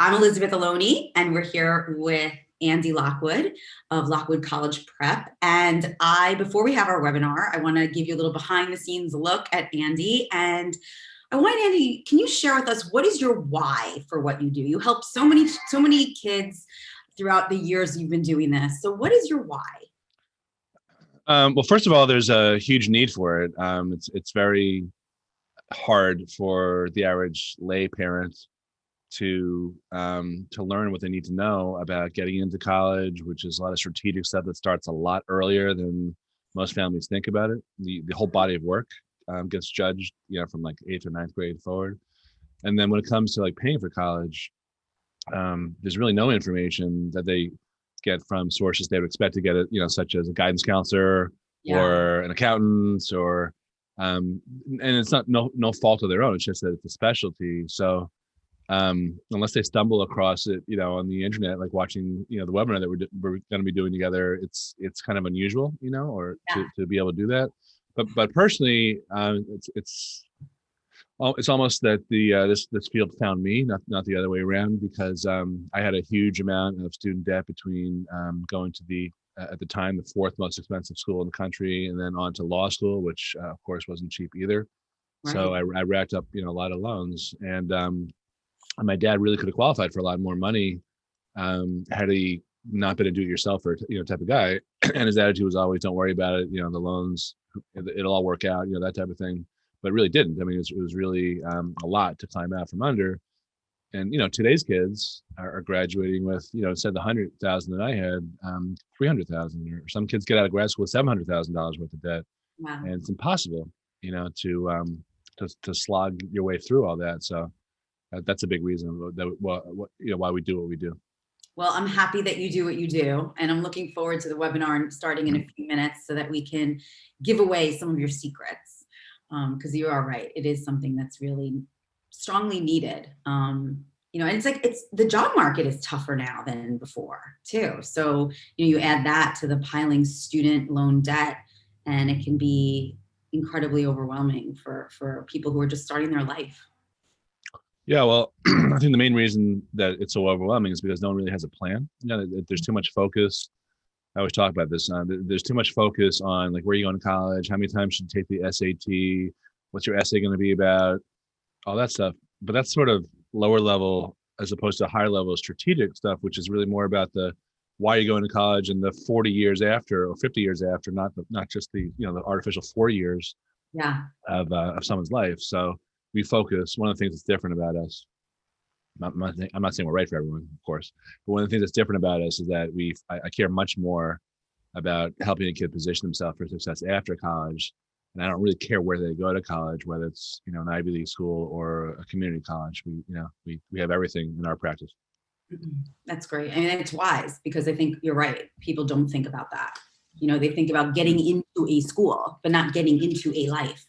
I'm Elizabeth Aloni, and we're here with Andy Lockwood of Lockwood College Prep. And before we have our webinar, I want to give you a little behind the scenes look at Andy. And I want Andy, can you share with us, what is your why for what you do? You help so many kids throughout the years you've been doing this. So what is your why? Well, first of all, there's a huge need for it. It's very hard for the average lay parent to learn what they need to know about getting into college, which is a lot of strategic stuff that starts a lot earlier than most families think about it. The whole body of work gets judged, from like 8th or 9th grade forward. And then when it comes to like paying for college, there's really no information that they get from sources they would expect to get it, such as a guidance counselor or an accountant, or and it's not no fault of their own. It's just that it's a specialty. So unless they stumble across it, on the internet, like watching, the webinar that we're going to be doing together, it's kind of unusual, to be able to do that. But personally, it's almost that this field found me, not the other way around, because I had a huge amount of student debt between going to the at the time the 4th most expensive school in the country, and then on to law school, which of course wasn't cheap either. Right. So I racked up a lot of loans, and my dad really could have qualified for a lot more money had he not been a do-it-yourselfer type of guy. And his attitude was always, "Don't worry about it. The loans, it'll all work out." That type of thing. But it really didn't. I mean, it was really a lot to climb out from under. And today's kids are graduating with instead of the 100,000 that I had, 300,000. Or some kids get out of grad school with $700,000 worth of debt. Wow. And it's impossible, to slog your way through all that. So that's a big reason that why we do what we do. Well, I'm happy that you do what you do, and I'm looking forward to the webinar starting in a few minutes so that we can give away some of your secrets. Because you are right, it is something that's really strongly needed. And it's the job market is tougher now than before too. So you add that to the piling student loan debt, and it can be incredibly overwhelming for people who are just starting their life. Yeah, well, I think the main reason that it's so overwhelming is because no one really has a plan. There's too much focus. I always talk about this. There's too much focus on like where you going to college, how many times should you take the SAT, what's your essay going to be about, all that stuff. But that's sort of lower level as opposed to higher level strategic stuff, which is really more about the why you're going to college and the 40 years after or 50 years after, not just the the artificial 4 years of someone's life. So we focus. One of the things that's different about us. I'm not saying we're right for everyone, of course, but one of the things that's different about us is that I care much more about helping a kid position themselves for success after college, and I don't really care where they go to college, whether it's an Ivy League school or a community college. We have everything in our practice. That's great. I mean, it's wise, because I think you're right. People don't think about that. They think about getting into a school, but not getting into a life.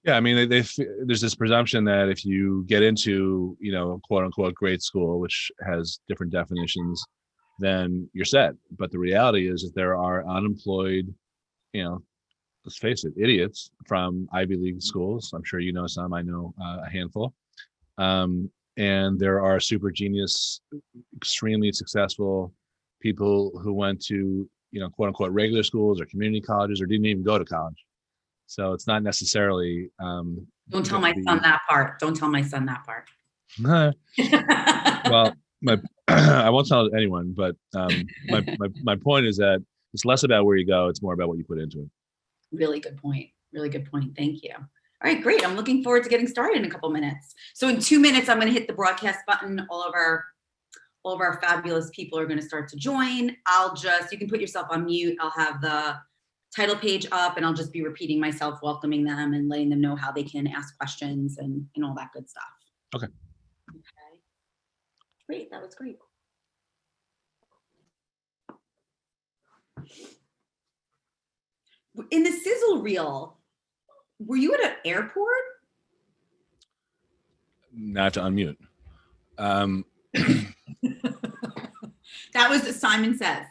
Yeah, I mean, there's this presumption that if you get into, quote unquote, grade school, which has different definitions, then you're set. But the reality is that there are unemployed, let's face it, idiots from Ivy League schools. I'm sure you know some. I know a handful. And there are super genius, extremely successful people who went to, quote unquote, regular schools or community colleges or didn't even go to college. So it's not necessarily. Don't tell my son that part. Don't tell my son that part. Well, I won't tell anyone, but my point is that it's less about where you go; it's more about what you put into it. Really good point. Really good point. Thank you. All right, great. I'm looking forward to getting started in a couple minutes. So in 2 minutes, I'm going to hit the broadcast button. All of our fabulous people are going to start to join. You can put yourself on mute. I'll have the title page up, and I'll just be repeating myself, welcoming them and letting them know how they can ask questions and all that good stuff. Okay. Great. That was great. In the sizzle reel, were you at an airport? Not to unmute. That was Simon Says.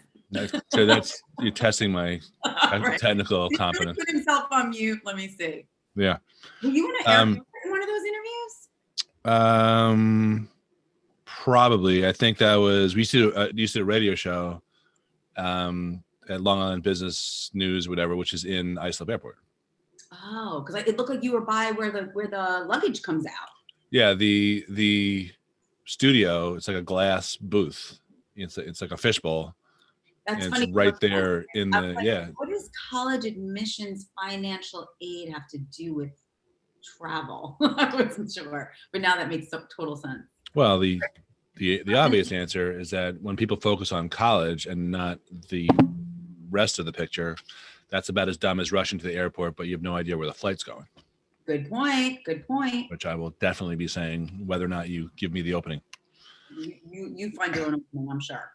So that's you're testing my right. Technical competence. Put himself on mute. Let me see. Yeah. Were you in an airport in one of those interviews? Probably. I think that was, we used to do a radio show at Long Island Business News, whatever, which is in Islip Airport. Oh, because it looked like you were by where the luggage comes out. Yeah, the studio, it's like a glass booth. It's like a fishbowl. That's And funny. it's right there in I was the, like, yeah. what does college admissions financial aid have to do with travel? I wasn't sure, but now that makes total sense. Well, the obvious answer is that when people focus on college and not the rest of the picture, that's about as dumb as rushing to the airport, but you have no idea where the flight's going. Good point. Good point. Which I will definitely be saying whether or not you give me the opening. You find your own opening, I'm sure.